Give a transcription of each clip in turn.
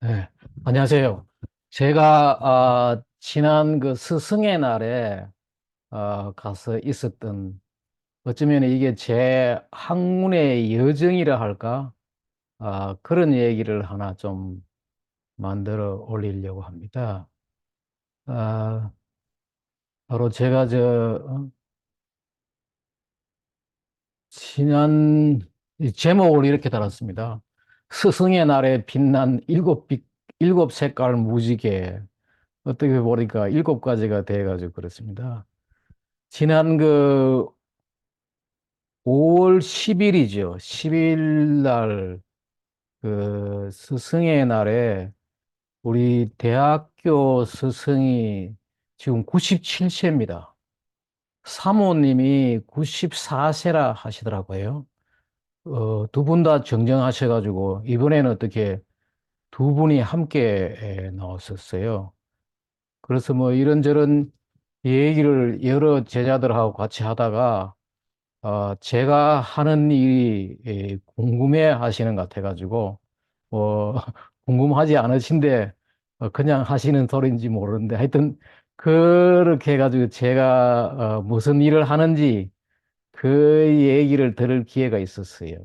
네, 안녕하세요. 제가 지난 그 스승의 날에 가서 있었던 어쩌면 이게 제 학문의 여정이라 할까? 그런 얘기를 하나 좀 만들어 올리려고 합니다. 아, 바로 제가 지난 이 제목을 이렇게 달았습니다. 스승의 날에 빛난 일곱 색깔 무지개. 어떻게 보니까 일곱 가지가 돼가지고 그렇습니다. 지난 그 5월 10일이죠. 10일 날 그 스승의 날에 우리 대학교 스승이 지금 97세입니다. 사모님이 94세라 하시더라고요. 두 분 다 정정하셔가지고 이번에는 어떻게 두 분이 함께 나왔었어요. 그래서 뭐 이런저런 얘기를 여러 제자들하고 같이 하다가 제가 하는 일이 궁금해 하시는 것 같아가지고, 뭐, 궁금하지 않으신데, 그냥 하시는 소리인지 모르는데, 하여튼, 그렇게 해가지고 제가 무슨 일을 하는지 그 얘기를 들을 기회가 있었어요.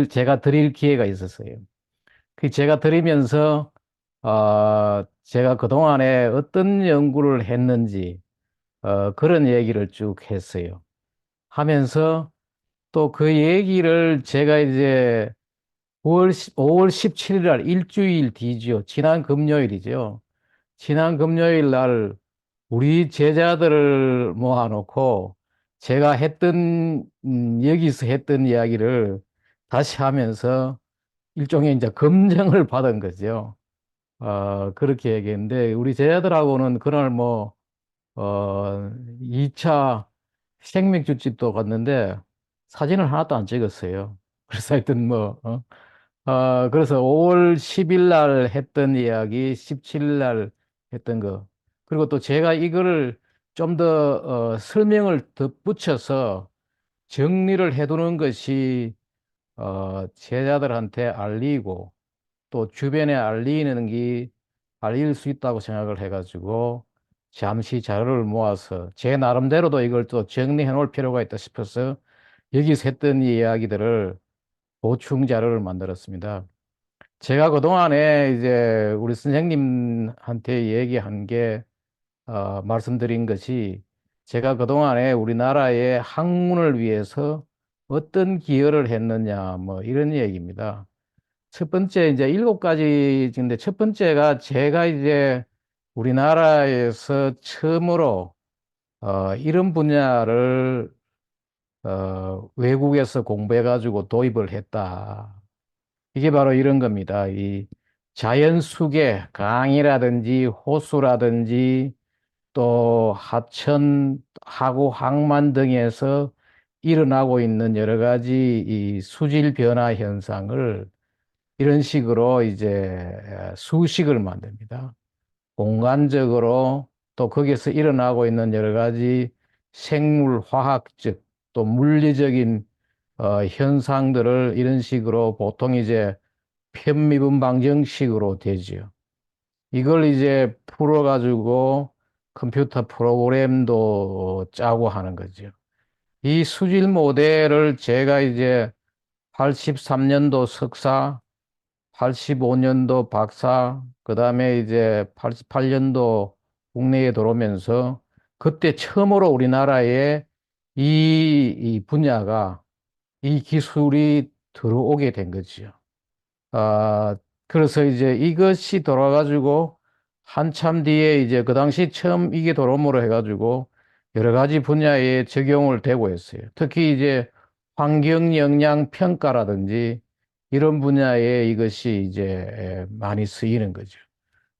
제가 드릴 기회가 있었어요. 그 제가 들으면서, 제가 그동안에 어떤 연구를 했는지, 그런 얘기를 쭉 했어요. 하면서, 또 그 얘기를 제가 이제 5월 17일 날 일주일 뒤죠. 지난 금요일이죠. 지난 금요일 날 우리 제자들을 모아놓고 제가 여기서 했던 이야기를 다시 하면서 일종의 이제 검증을 받은 거죠. 그렇게 얘기했는데 우리 제자들하고는 그날 뭐, 2차 생맥주집도 갔는데 사진을 하나도 안 찍었어요. 그래서 하여튼 뭐, 그래서 5월 10일 날 했던 이야기, 17일 날 했던 거. 그리고 또 제가 이거를 좀 더, 설명을 덧붙여서 정리를 해두는 것이, 제자들한테 알리고 또 주변에 알릴 수 있다고 생각을 해가지고 잠시 자료를 모아서 제 나름대로도 이걸 또 정리해 놓을 필요가 있다 싶어서 여기서 했던 이야기들을 보충 자료를 만들었습니다. 제가 그동안에 이제 우리 선생님한테 얘기한 게, 말씀드린 것이 제가 그동안에 우리나라의 학문을 위해서 어떤 기여를 했느냐, 뭐 이런 얘기입니다. 첫 번째 이제 일곱 가지인데 첫 번째가 제가 이제 우리나라에서 처음으로 이런 분야를 외국에서 공부해가지고 도입을 했다. 이게 바로 이런 겁니다. 이 자연 속에 강이라든지 호수라든지 또 하천, 하구, 항만 등에서 일어나고 있는 여러 가지 이 수질 변화 현상을 이런 식으로 이제 수식을 만듭니다. 공간적으로 또 거기서 일어나고 있는 여러 가지 생물 화학적 또 물리적인 현상들을 이런 식으로 보통 이제 편미분방정식으로 되지요. 이걸 이제 풀어가지고 컴퓨터 프로그램도 짜고 하는 거죠. 이 수질 모델을 제가 이제 83년도 석사, 85년도 박사, 그 다음에 이제 88년도 국내에 들어오면서 그때 처음으로 우리나라에 이 분야가, 이 기술이 들어오게 된 거죠. 아, 그래서 이제 이것이 돌아가지고 한참 뒤에 이제 그 당시 처음 이게 돌아옴으로 해가지고 여러 가지 분야에 적용을 되고 있어요. 특히 이제 환경 영향 평가라든지 이런 분야에 이것이 이제 많이 쓰이는 거죠.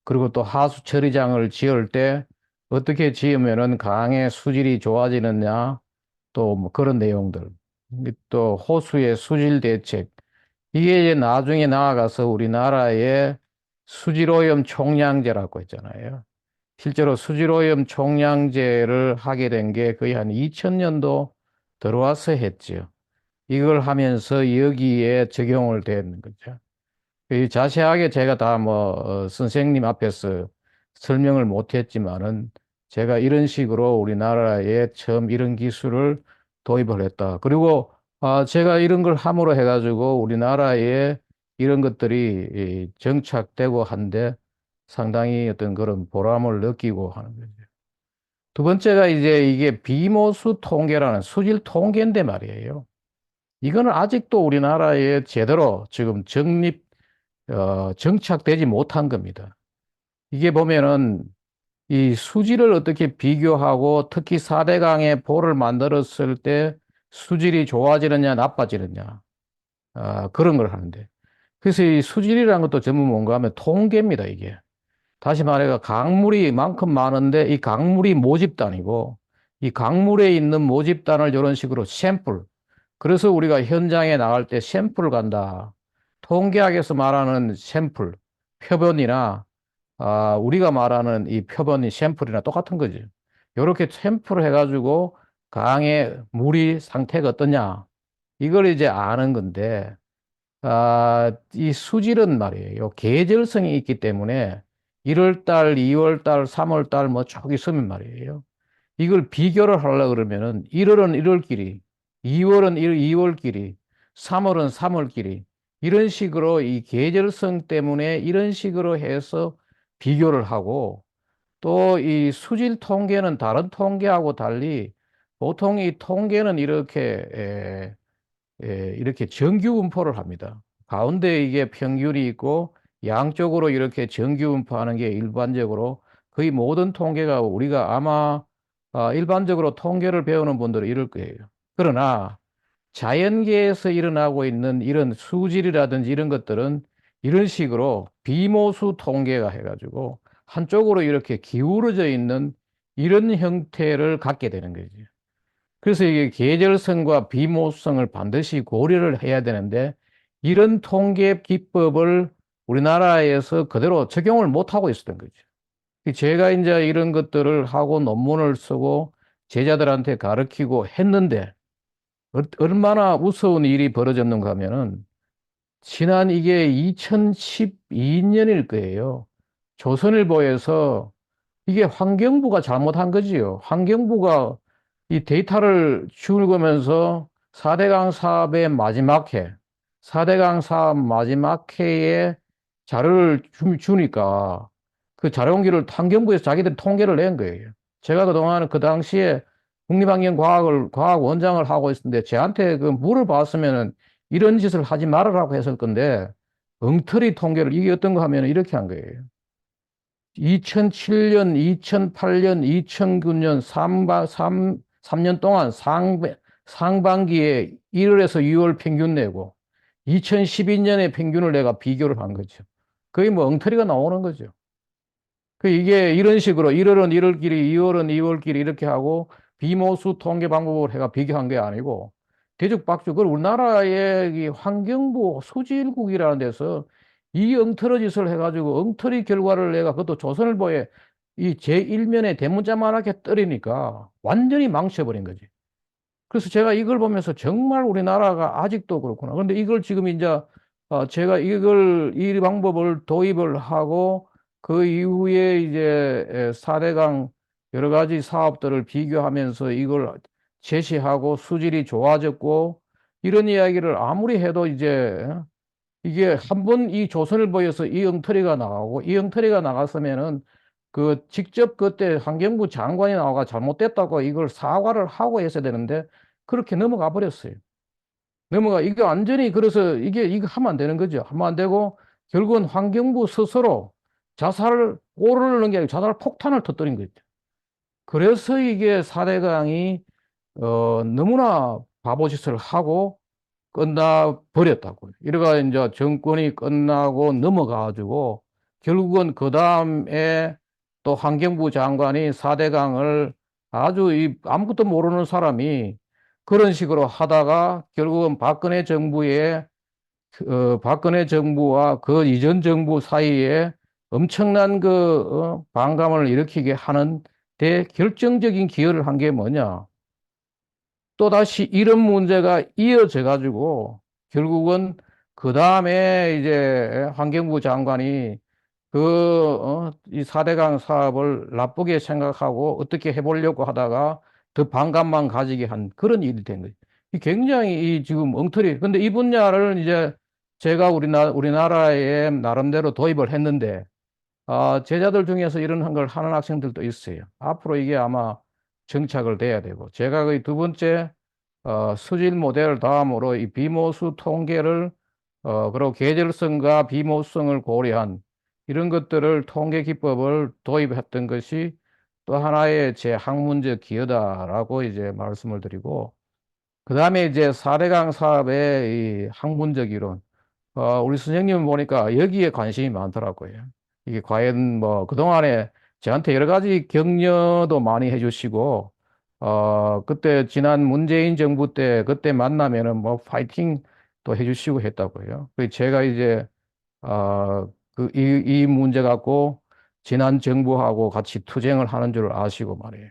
그리고 또 하수 처리장을 지을 때 어떻게 지으면은 강의 수질이 좋아지느냐 또 뭐 그런 내용들. 또 호수의 수질 대책. 이게 이제 나중에 나아가서 우리나라의 수질오염 총량제라고 했잖아요. 실제로 수질오염 총량제를 하게 된 게 거의 한 2000년도 들어와서 했죠. 이걸 하면서 여기에 적용을 되는 거죠. 이 자세하게 제가 다 뭐, 선생님 앞에서 설명을 못 했지만은 제가 이런 식으로 우리나라에 처음 이런 기술을 도입을 했다. 그리고 제가 이런 걸 함으로 해가지고 우리나라에 이런 것들이 정착되고 한데 상당히 어떤 그런 보람을 느끼고 하는 거죠. 두 번째가 이제 이게 비모수 통계라는 수질 통계인데 말이에요. 이거는 아직도 우리나라에 제대로 지금 정착되지 못한 겁니다. 이게 보면은 이 수질을 어떻게 비교하고 특히 4대강의 보를 만들었을 때 수질이 좋아지느냐 나빠지느냐 그런 걸 하는데 그래서 이 수질이라는 것도 전부 뭔가 하면 통계입니다 이게. 다시 말해 강물이 이만큼 많은데 이 강물이 모집단이고 이 강물에 있는 모집단을 이런 식으로 샘플. 그래서 우리가 현장에 나갈 때 샘플을 간다. 통계학에서 말하는 샘플, 표본이나 우리가 말하는 이 표본이 샘플이나 똑같은 거죠. 이렇게 샘플을 해가지고 강의 물이 상태가 어떠냐 이걸 이제 아는 건데 이 수질은 말이에요. 계절성이 있기 때문에 1월 달, 2월 달, 3월 달 뭐 쭉 있으면 말이에요. 이걸 비교를 하려고 그러면은 1월은 1월끼리, 2월은 2월끼리, 3월은 3월끼리 이런 식으로 이 계절성 때문에 이런 식으로 해서 비교를 하고 또 이 수질 통계는 다른 통계하고 달리 보통 이 통계는 이렇게 정규 분포를 합니다. 가운데 이게 평균이 있고 양쪽으로 이렇게 정규 분포하는 게 일반적으로 거의 모든 통계가 우리가 아마 일반적으로 통계를 배우는 분들은 이럴 거예요. 그러나 자연계에서 일어나고 있는 이런 수질이라든지 이런 것들은 이런 식으로 비모수 통계가 해가지고 한쪽으로 이렇게 기울어져 있는 이런 형태를 갖게 되는 거죠. 그래서 이게 계절성과 비모성을 반드시 고려를 해야 되는데 이런 통계 기법을 우리나라에서 그대로 적용을 못하고 있었던 거죠. 제가 이제 이런 것들을 하고 논문을 쓰고 제자들한테 가르치고 했는데 얼마나 무서운 일이 벌어졌는가 하면은 지난 이게 2012년일 거예요. 조선일보에서 이게 환경부가 잘못한 거지요. 환경부가 이 데이터를 죽으면서 4대강 사업의 마지막 해, 4대강 사업 마지막 해에 자료를 주니까 그 자료원기를 환경부에서 자기들이 통계를 낸 거예요. 제가 그동안 그 당시에 국립환경과학원장을 하고 있었는데 저한테 그 물어봤으면은 이런 짓을 하지 말으라고 했을 건데 엉터리 통계를 이게 어떤 거 하면 이렇게 한 거예요. 2007년, 2008년, 2009년 3년 동안 상반기에 1월에서 6월 평균 내고 2012년에 평균을 내가 비교를 한 거죠. 거의 뭐 엉터리가 나오는 거죠. 그 이게 이런 식으로 1월은 1월끼리, 2월은 2월끼리 이렇게 하고 비모수 통계 방법을 해가 비교한 게 아니고 대죽박죽 그걸 우리나라의 이 환경부 수질국이라는 데서 이 엉터리 짓을 해가지고 엉터리 결과를 내가 그것도 조선일보에 이 제1면에 대문자만하게 떨으니까 완전히 망쳐버린 거지. 그래서 제가 이걸 보면서 정말 우리나라가 아직도 그렇구나. 그런데 이걸 지금 이제 제가 이 방법을 도입을 하고 그 이후에 이제 4대강 여러 가지 사업들을 비교하면서 이걸 제시하고 수질이 좋아졌고 이런 이야기를 아무리 해도 이제 이게 한 번 이 조선일보에서 이 엉터리가 나가고 이 엉터리가 나갔으면은 그 직접 그때 환경부 장관이 나와가 잘못됐다고 이걸 사과를 하고 했어야 되는데 그렇게 넘어가 버렸어요. 이게 완전히 그래서 이거 하면 안 되는 거죠. 하면 안 되고 결국은 환경부 스스로 자살을 오르는 게 아니고 자살 폭탄을 터뜨린 거죠. 그래서 이게 4대강이 너무나 바보짓을 하고 끝나 버렸다고요. 이래가 이제 정권이 끝나고 넘어가가지고 결국은 그 다음에 또 환경부 장관이 4대강을 아주 아무것도 모르는 사람이 그런 식으로 하다가 결국은 박근혜 정부와 그 이전 정부 사이에 엄청난 반감을 일으키게 하는 데 결정적인 기여를 한 게 뭐냐? 또다시 이런 문제가 이어져 가지고 결국은 그 다음에 이제 환경부 장관이 이 4대강 사업을 나쁘게 생각하고 어떻게 해보려고 하다가 더 반감만 가지게 한 그런 일이 된 거죠. 이 굉장히 이 지금 엉터리. 근데 이 분야를 이제 제가 우리나라에 나름대로 도입을 했는데, 제자들 중에서 이런 걸 하는 학생들도 있어요. 앞으로 이게 아마 정착을 돼야 되고, 제가 그 두 번째, 수질 모델 다음으로 이 비모수 통계를, 그리고 계절성과 비모성을 고려한 이런 것들을 통계 기법을 도입했던 것이 또 하나의 제 학문적 기여다라고 이제 말씀을 드리고, 그 다음에 이제 4대강 사업의 이 학문적 이론, 우리 선생님 보니까 여기에 관심이 많더라고요. 이게 과연 뭐 그동안에 저한테 여러 가지 격려도 많이 해주시고, 그때 지난 문재인 정부 때 그때 만나면은 뭐 파이팅 또 해주시고 했다고요. 그 제가 이제, 이 문제 갖고 지난 정부하고 같이 투쟁을 하는 줄 아시고 말이에요.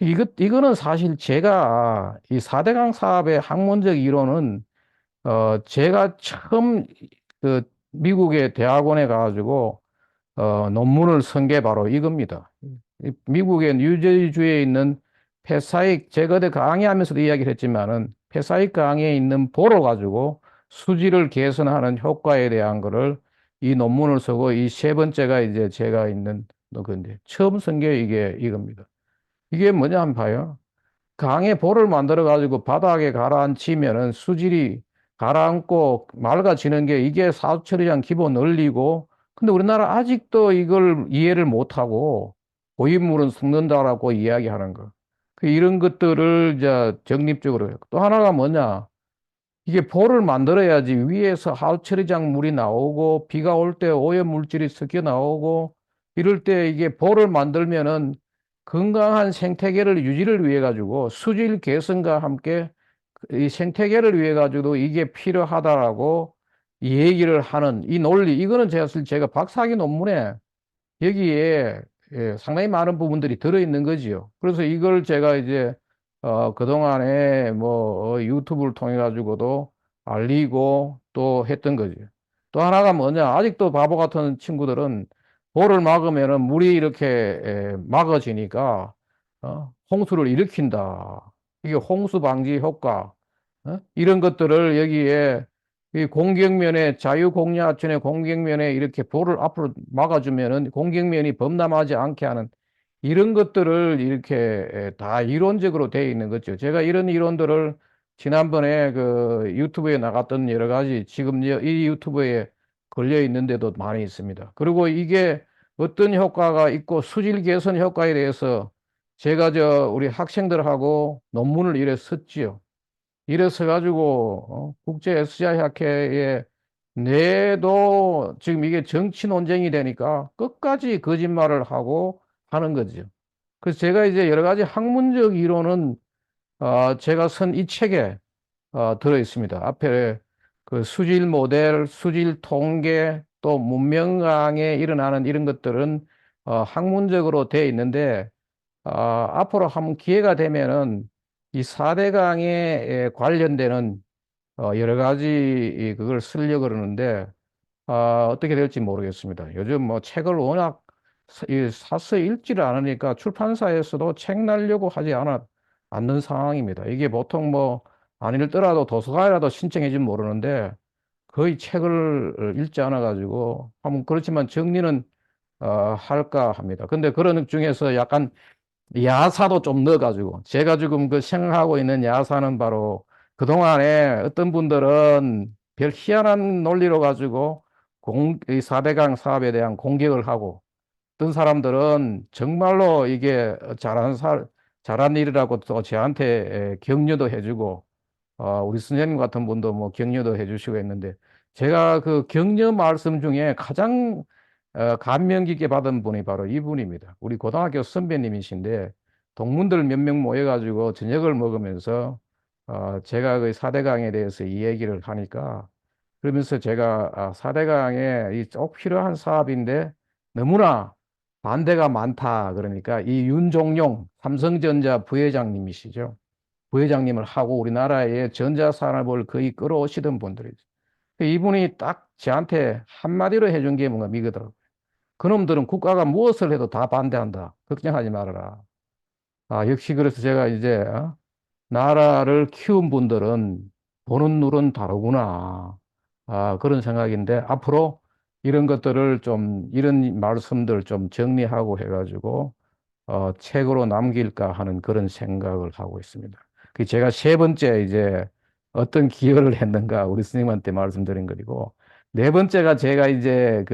이거는 사실 제가 이 4대강 사업의 학문적 이론은 제가 처음 그 미국의 대학원에 가가지고 논문을 쓴 게 바로 이겁니다. 미국의 뉴저지주에 있는 패사익, 제가 그때 강의하면서도 이야기를 했지만은 패사익 강에 있는 보러 가지고 수질을 개선하는 효과에 대한 거를 이 논문을 쓰고 이 세 번째가 이제 제가 있는 건데 처음 쓴 게 이게 이겁니다. 이게 뭐냐 한번 봐요. 강에 볼을 만들어 가지고 바닥에 가라앉히면은 수질이 가라앉고 맑아지는 게 이게 사후처리장 기본 원리고, 근데 우리나라 아직도 이걸 이해를 못하고 고인물은 썩는다라고 이야기하는 거. 이런 것들을 이제 정립적으로 해요. 또 하나가 뭐냐? 이게 볼을 만들어야지 위에서 하우처리장 물이 나오고 비가 올 때 오염 물질이 섞여 나오고 이럴 때 이게 볼을 만들면은 건강한 생태계를 유지를 위해 가지고 수질 개선과 함께 이 생태계를 위해 가지고도 이게 필요하다라고 이 얘기를 하는 이 논리, 이거는 제가 박사학위 논문에 여기에 상당히 많은 부분들이 들어있는 거지요. 그래서 이걸 제가 이제 그동안에 뭐 유튜브를 통해 가지고도 알리고 또 했던 거죠. 또 하나가 뭐냐? 아직도 바보 같은 친구들은 볼을 막으면은 물이 이렇게 막아지니까 홍수를 일으킨다. 이게 홍수 방지 효과, 이런 것들을 여기에 이 공격면에 자유공유하천의 공격면에 이렇게 볼을 앞으로 막아주면은 공격면이 범람하지 않게 하는 이런 것들을 이렇게 다 이론적으로 되어 있는 거죠. 제가 이런 이론들을 지난번에 그 유튜브에 나갔던 여러 가지 지금 이 유튜브에 걸려 있는데도 많이 있습니다. 그리고 이게 어떤 효과가 있고 수질 개선 효과에 대해서 제가 우리 학생들하고 논문을 이래 썼지요. 이래서 가지고 국제 SGI 학회에 내도 지금 이게 정치 논쟁이 되니까 끝까지 거짓말을 하고 하는 거죠. 그래서 제가 이제 여러 가지 학문적 이론은 제가 쓴 이 책에 들어 있습니다. 앞에 그 수질 모델, 수질 통계, 또 문명강에 일어나는 이런 것들은 학문적으로 되어 있는데, 앞으로 한번 기회가 되면은 이 4대강에 관련되는 여러 가지 그걸 쓰려고 그러는데, 어떻게 될지 모르겠습니다. 요즘 뭐 책을 워낙 사서 읽지를 않으니까 출판사에서도 책 내려고 하지 않는 상황입니다. 이게 보통 뭐 안 읽더라도 도서관이라도 신청해 주면 모르는데 거의 책을 읽지 않아 가지고 한번 그렇지만 정리는 할까 합니다. 근데 그런 중에서 약간 야사도 좀 넣어가지고 제가 지금 그 생각하고 있는 야사는 바로 그동안에 어떤 분들은 별 희한한 논리로 가지고 이 4대강 사업에 대한 공격을 하고, 어떤 사람들은 정말로 이게 잘한 일이라고 또 저한테 격려도 해주고, 우리 선생님 같은 분도 뭐 격려도 해주시고 했는데, 제가 그 격려 말씀 중에 가장 감명 깊게 받은 분이 바로 이분입니다. 우리 고등학교 선배님이신데, 동문들 몇 명 모여가지고 저녁을 먹으면서 제가 그 4대강에 대해서 이 얘기를 하니까, 그러면서 제가 4대강에 이 꼭 필요한 사업인데 너무나 반대가 많다. 그러니까 이 윤종용 삼성전자 부회장님이시죠. 부회장님을 하고 우리나라의 전자산업을 거의 끌어오시던 분들이죠. 이분이 딱 저한테 한마디로 해준 게 뭔가 미거더라고요. 그놈들은 국가가 무엇을 해도 다 반대한다. 걱정하지 말아라. 아, 역시 그래서 제가 이제 나라를 키운 분들은 보는 눈은 다르구나. 아, 그런 생각인데 앞으로 이런 것들을 좀 이런 말씀들 좀 정리하고 해가지고 책으로 남길까 하는 그런 생각을 하고 있습니다. 그 제가 세 번째 이제 어떤 기여를 했는가 우리 스님한테 말씀드린 것이고 네 번째가 제가 이제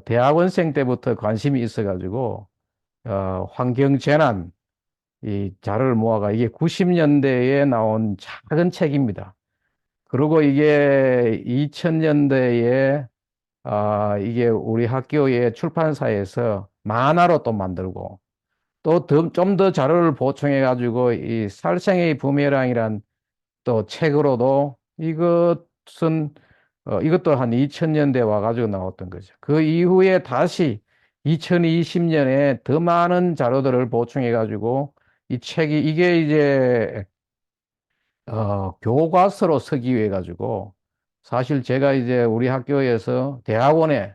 대학원생 때부터 관심이 있어가지고 환경재난 이 자료를 모아가 이게 90년대에 나온 작은 책입니다. 그리고 이게 2000년대에 이게 우리 학교의 출판사에서 만화로 또 만들고 또 좀 더 자료를 보충해 가지고 이 살생의 부메랑이란 또 책으로도 이것은 이것도 한 2000년대 와가지고 나왔던 거죠. 그 이후에 다시 2020년에 더 많은 자료들을 보충해 가지고 이 책이 이게 이제 교과서로 서기 위해 가지고 사실 제가 이제 우리 학교에서 대학원에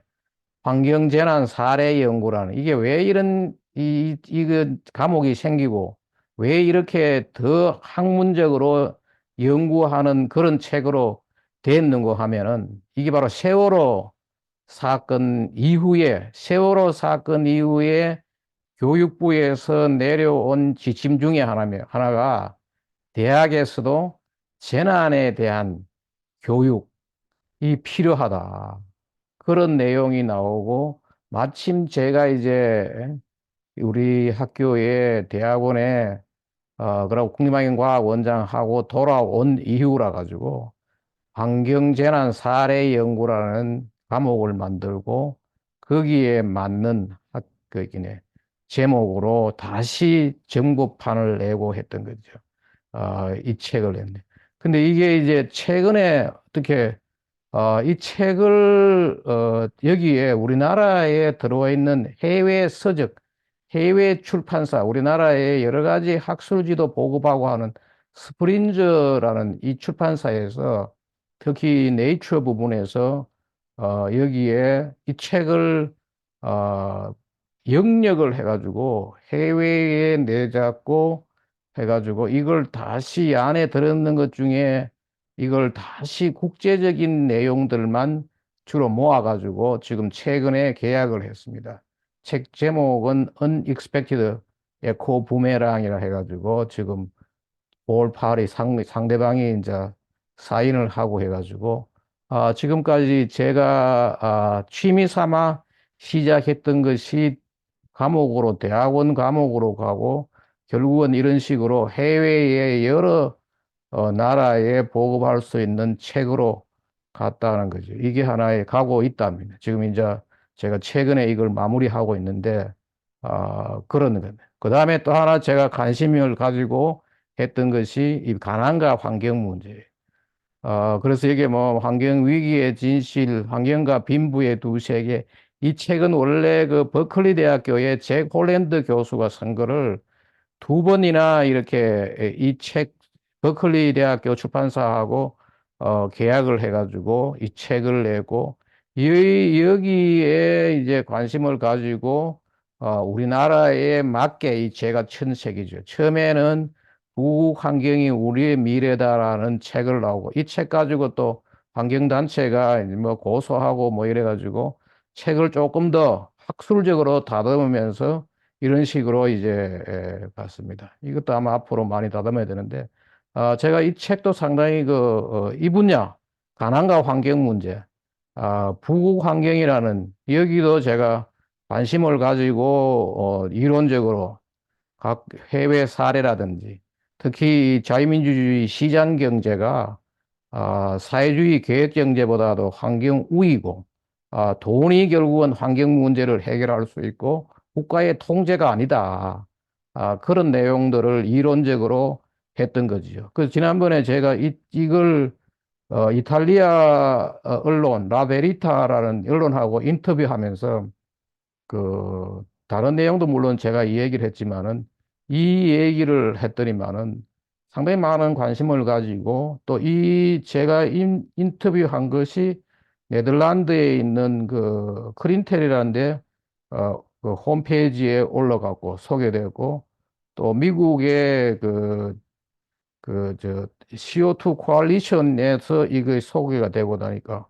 환경재난 사례 연구라는 이게 왜 이런 이거 과목이 생기고 왜 이렇게 더 학문적으로 연구하는 그런 책으로 됐는고 하면은 이게 바로 세월호 사건 이후에 교육부에서 내려온 지침 중에 하나가 대학에서도 재난에 대한 교육이 필요하다. 그런 내용이 나오고 마침 제가 이제 우리 학교의 대학원에 그리고 국립환경과학원장하고 돌아온 이후라 가지고 환경재난 사례 연구라는 과목을 만들고 거기에 맞는 이네 제목으로 다시 정보판을 내고 했던 거죠. 이 책을 냈네. 근데 이게 이제 최근에 어떻게 이 책을 여기에 우리나라에 들어와 있는 해외 서적, 해외 출판사, 우리나라의 여러 가지 학술지도 보급하고 하는 스프린저라는 이 출판사에서 특히 네이처 부분에서 여기에 이 책을 어, 영역을 해가지고 해외에 내잡고 해가지고 이걸 다시 안에 들었는 것 중에 이걸 다시 국제적인 내용들만 주로 모아가지고 지금 최근에 계약을 했습니다. 책 제목은 Unexpected Echo Boomerang이라 해가지고 지금 볼 파리 상대방이 이제 사인을 하고 해가지고 지금까지 제가 취미 삼아 시작했던 것이 과목으로 대학원 과목으로 가고 결국은 이런 식으로 해외의 여러 나라에 보급할 수 있는 책으로 갔다는 거죠. 이게 하나의 가고 있답니다. 지금 이제 제가 최근에 이걸 마무리하고 있는데, 그런 거예요. 그 다음에 또 하나 제가 관심을 가지고 했던 것이 이 가난과 환경 문제예요. 그래서 이게 뭐 환경 위기의 진실, 환경과 빈부의 두 세계. 이 책은 원래 그 버클리 대학교의 잭 홀랜드 교수가 쓴 거를 두 번이나 이렇게 이 책, 버클리 대학교 출판사하고 계약을 해가지고 이 책을 내고 여기에 이제 관심을 가지고 우리나라에 맞게 이 제가 친 책이죠. 처음에는 부국 환경이 우리의 미래다라는 책을 나오고 이 책 가지고 또 환경단체가 뭐 고소하고 뭐 이래가지고 책을 조금 더 학술적으로 다듬으면서 이런 식으로 이제 봤습니다. 이것도 아마 앞으로 많이 다듬어야 되는데, 제가 이 책도 상당히 이 분야, 가난과 환경 문제, 부국 환경이라는 여기도 제가 관심을 가지고 이론적으로 각 해외 사례라든지 특히 이 자유민주주의 시장 경제가 사회주의 계획 경제보다도 환경 우위고 돈이 결국은 환경 문제를 해결할 수 있고 국가의 통제가 아니다. 그런 내용들을 이론적으로 했던 거지요. 그래서 지난번에 제가 이걸 이탈리아 언론 라베리타라는 언론하고 인터뷰하면서 다른 내용도 물론 제가 이 얘기를 했지만은 이 얘기를 했더니만은 상당히 많은 관심을 가지고 또 이 제가 인터뷰한 것이 네덜란드에 있는 그 크린텔이라는 데 그 홈페이지에 올라가고 소개되고 또 미국의 CO2 코알리션에서 이거 소개가 되고 나니까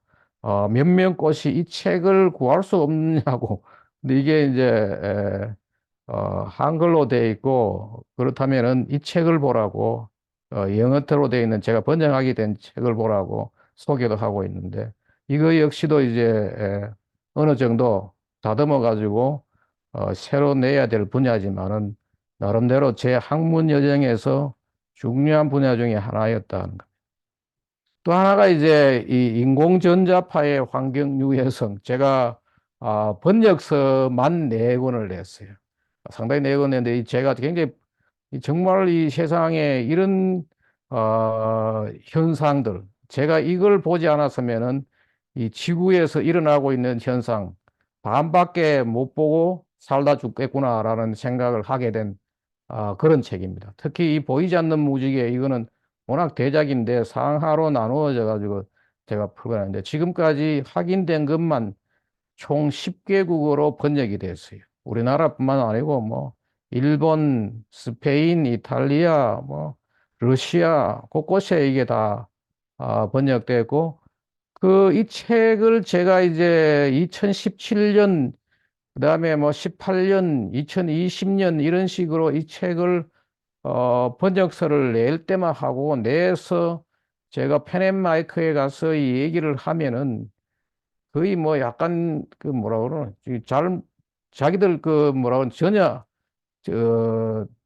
몇몇 곳이 이 책을 구할 수 없느냐고. 근데 이게 이제 한글로 돼 있고 그렇다면은 이 책을 보라고 영어로 돼 있는 제가 번역하게 된 책을 보라고 소개도 하고 있는데 이거 역시도 이제 어느 정도 다듬어 가지고 새로 내야 될 분야지만은 나름대로 제 학문 여정에서 중요한 분야 중에 하나였다는 것. 또 하나가 이제 이 인공전자파의 환경 유해성. 제가 번역서만 네 권을 냈어요. 상당히 네 권 냈는데 제가 굉장히 정말 이 세상에 이런 현상들, 제가 이걸 보지 않았으면은 이 지구에서 일어나고 있는 현상 반밖에 못 보고 살다 죽겠구나라는 생각을 하게 된 그런 책입니다. 특히 이 보이지 않는 무지개 이거는 워낙 대작인데 상하로 나누어져 가지고 제가 풀고 있는데 지금까지 확인된 것만 총 10개국어로 번역이 됐어요. 우리나라뿐만 아니고 뭐 일본, 스페인, 이탈리아, 뭐 러시아 곳곳에 이게 다 번역되고 그 이 책을 제가 이제 2017년 그다음에 뭐 18년, 2020년 이런 식으로 이 책을 번역서를 낼 때만 하고 내서 제가 펜앤마이크에 가서 이 얘기를 하면은 거의 뭐 약간 그 뭐라 그러나 잘 자기들 그 뭐라 그러나 전혀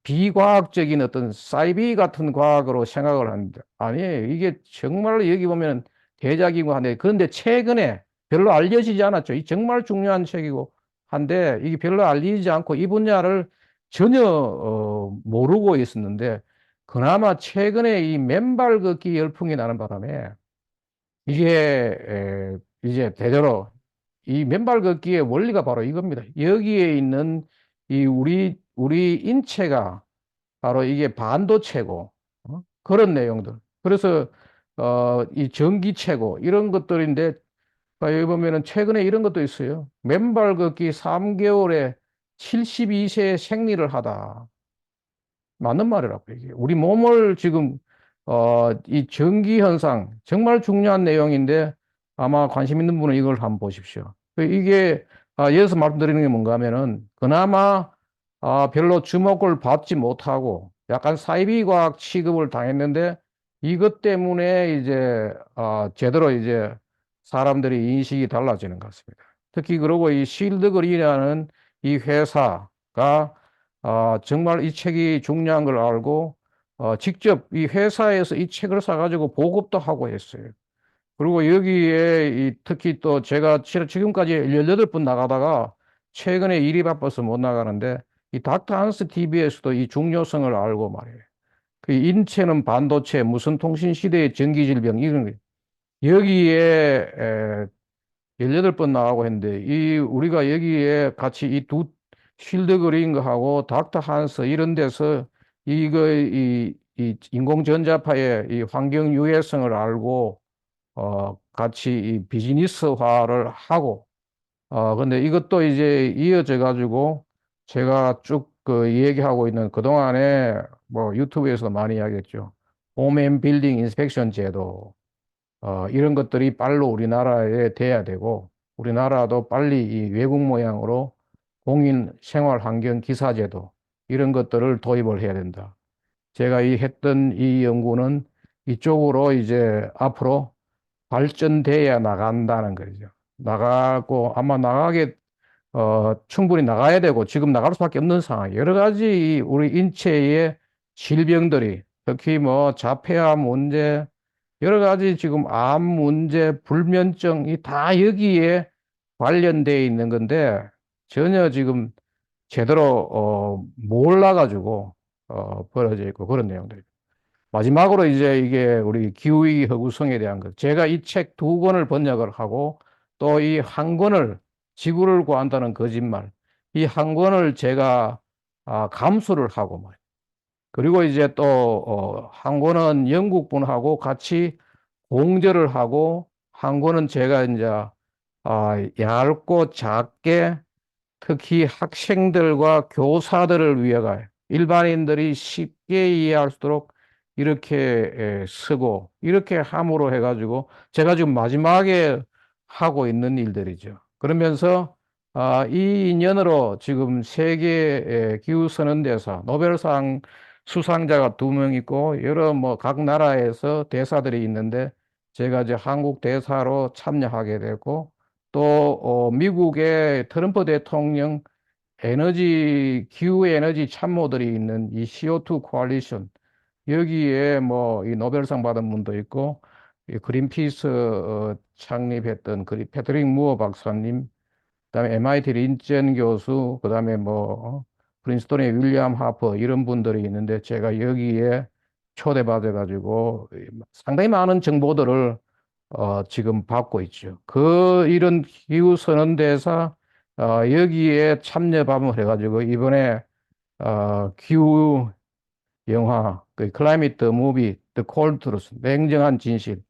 비과학적인 어떤 사이비 같은 과학으로 생각을 하는데 아니에요. 이게 정말로 여기 보면 대작이고 한데 그런데 최근에 별로 알려지지 않았죠. 이 정말 중요한 책이고 한데 이게 별로 알려지지 않고 이 분야를 전혀 모르고 있었는데 그나마 최근에 이 맨발 걷기 열풍이 나는 바람에 이게 이제 대대로 이 맨발 걷기의 원리가 바로 이겁니다. 여기에 있는 이 우리 인체가 바로 이게 반도체고 그런 내용들. 그래서 이 전기체고 이런 것들인데 여기 보면은 최근에 이런 것도 있어요. 맨발 걷기 3개월에 72세 생리를 하다. 맞는 말이라고 이게. 우리 몸을 지금 이 전기 현상 정말 중요한 내용인데 아마 관심 있는 분은 이걸 한번 보십시오. 이게 여기서 말씀드리는 게 뭔가 하면은 그나마 별로 주목을 받지 못하고 약간 사이비 과학 취급을 당했는데 이것 때문에 이제 제대로 이제 사람들이 인식이 달라지는 것 같습니다. 특히 그리고 이 실드그린이라는 이 회사가 정말 이 책이 중요한 걸 알고 직접 이 회사에서 이 책을 사가지고 보급도 하고 했어요. 그리고 여기에 특히 또 제가 지금까지 18번 나가다가 최근에 일이 바빠서 못 나가는데 이 닥터 한스 TV에서도 이 중요성을 알고 말이에요. 그 인체는 반도체, 무선 통신 시대의 전기 질병 이런 거 여기에 18번 나가고 했는데, 우리가 여기에 같이 이 두 쉴드 그린 거하고 닥터 한스 이런 데서 이 인공전자파의 이 환경 유해성을 알고, 같이 이 비즈니스화를 하고, 근데 이것도 이제 이어져 가지고 제가 쭉 그 얘기하고 있는 그동안에 뭐 유튜브에서 많이 이야기했죠. 홈 앤 빌딩 인스펙션 제도. 이런 것들이 빨로 우리나라에 돼야 되고, 우리나라도 빨리 이 외국 모양으로 공인 생활 환경 기사제도, 이런 것들을 도입을 해야 된다. 제가 했던 이 연구는 이쪽으로 이제 앞으로 발전돼야 나간다는 거죠. 나가고, 아마 충분히 나가야 되고, 지금 나갈 수밖에 없는 상황. 여러 가지 우리 인체의 질병들이, 특히 뭐 자폐암 문제, 여러 가지 지금 암 문제, 불면증이 다 여기에 관련되어 있는 건데 전혀 지금 제대로 몰라가지고 벌어져 있고 그런 내용들이. 마지막으로 이제 이게 우리 기후위기 허구성에 대한 것. 제가 이 책 2권을 번역을 하고 또 이 한 권을 지구를 구한다는 거짓말. 이 한 권을 제가 감수를 하고 말이에요. 그리고 이제 또, 한 권은 영국 분하고 같이 공저를 하고, 한 권은 제가 이제, 얇고 작게 특히 학생들과 교사들을 위해가 일반인들이 쉽게 이해할 수 있도록 이렇게 쓰고 이렇게 함으로 해가지고 제가 지금 마지막에 하고 있는 일들이죠. 그러면서 이 인연으로 지금 세계 기후선언대사 노벨상 수상자가 2명 있고 여러 뭐 각 나라에서 대사들이 있는데 제가 이제 한국 대사로 참여하게 되고 또 미국의 트럼프 대통령 기후 에너지 참모들이 있는 이 CO2 코알리션 여기에 뭐 이 노벨상 받은 분도 있고 이 그린피스 창립했던 패트릭 무어 박사님, 그다음에 MIT 린첸 교수, 그다음에 뭐 프린스턴의 윌리엄 하퍼 이런 분들이 있는데 제가 여기에 초대받아 가지고 상당히 많은 정보들을 지금 받고 있죠. 이런 기후선언대사, 여기에 참여방을 해가지고, 이번에, 기후 영화, 그 클라이미트 무비, The Cold Truth, 냉정한 진실.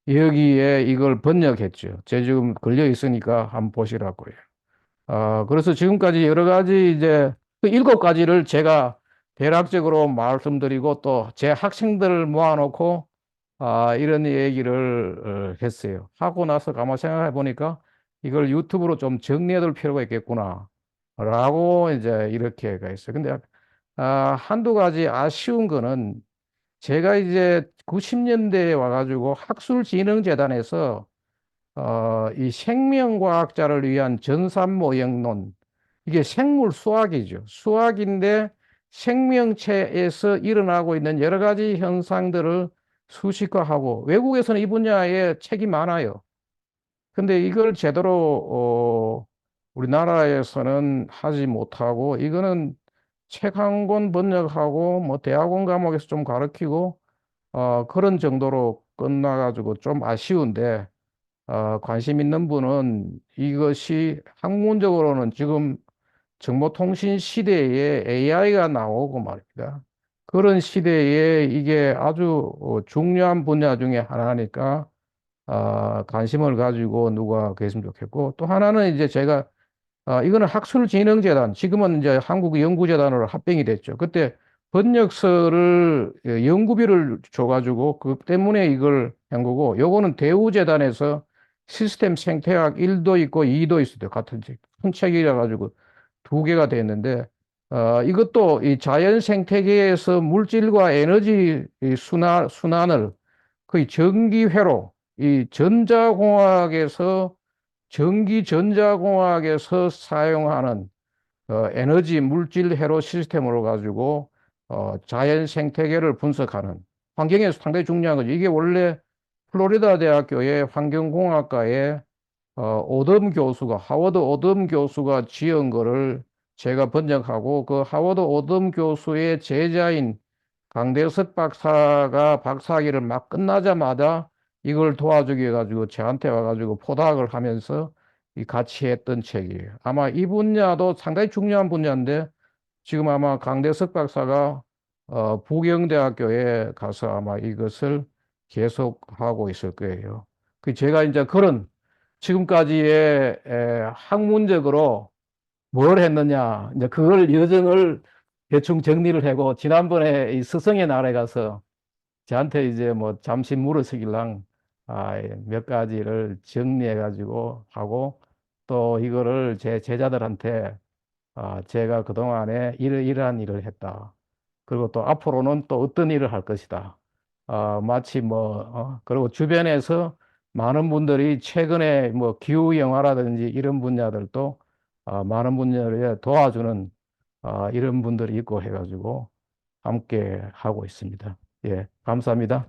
여기에 이걸 번역했죠. 제 지금 걸려 있으니까 한번 보시라고요. 그래서 지금까지 여러 가지 이제 그 7가지를 제가 대략적으로 말씀드리고 또 제 학생들을 모아놓고 이런 얘기를 했어요. 하고 나서 가만 생각해 보니까 이걸 유튜브로 좀 정리해 둘 필요가 있겠구나. 라고 이제 이렇게가 있어요. 근데 한두 가지 아쉬운 거는 제가 이제 90년대에 와가지고 학술진흥재단에서 이 생명과학자를 위한 전산모형론, 이게 생물 수학이죠. 수학인데 생명체에서 일어나고 있는 여러 가지 현상들을 수식화하고 외국에서는 이 분야에 책이 많아요. 근데 이걸 제대로 우리나라에서는 하지 못하고 이거는 책 한 권 번역하고 뭐 대학원 과목에서 좀 가르치고 그런 정도로 끝나가지고 좀 아쉬운데 관심 있는 분은 이것이 학문적으로는 지금 정보통신 시대에 AI가 나오고 말입니다. 그런 시대에 이게 아주 중요한 분야 중에 하나니까 관심을 가지고 누가 계시면 좋겠고 또 하나는 이제 제가 이거는 학술진흥재단, 지금은 이제 한국연구재단으로 합병이 됐죠. 그때 번역서를 연구비를 줘가지고 그 때문에 이걸 한 거고, 요거는 대우재단에서 시스템 생태학 1도 있고 2도 있어요. 같은 책, 큰 책이라 가지고 2개가 됐는데, 이것도 이 자연 생태계에서 물질과 에너지 순환을 거의 전기회로, 이 전기전자공학에서 사용하는 에너지 물질 회로 시스템으로 가지고 자연 생태계를 분석하는 환경에서 상당히 중요한 거죠. 이게 원래 플로리다 대학교의 환경공학과의 하워드 오덤 교수가 지은 거를 제가 번역하고 그 하워드 오덤 교수의 제자인 강대석 박사가 박사학위를 막 끝나자마자 이걸 도와주기 해가지고 저한테 와가지고 포닥을 하면서 같이 했던 책이에요. 아마 이 분야도 상당히 중요한 분야인데 지금 아마 강대석 박사가 부경대학교에 가서 아마 이것을 계속하고 있을 거예요. 그 제가 이제 그런 지금까지의 학문적으로 뭘 했느냐, 이제 그걸 여정을 대충 정리를 하고, 지난번에 이 스승의 날에 가서 저한테 이제 뭐 잠시 물으시길랑, 몇 가지를 정리해가지고 하고, 또 이거를 제 제자들한테, 제가 그동안에 이러한 일을 했다. 그리고 또 앞으로는 또 어떤 일을 할 것이다. 마치 뭐, 그리고 주변에서 많은 분들이 최근에 뭐 기후 영화라든지 이런 분야들도 많은 분야를 도와주는 이런 분들이 있고 해가지고 함께 하고 있습니다. 예, 감사합니다.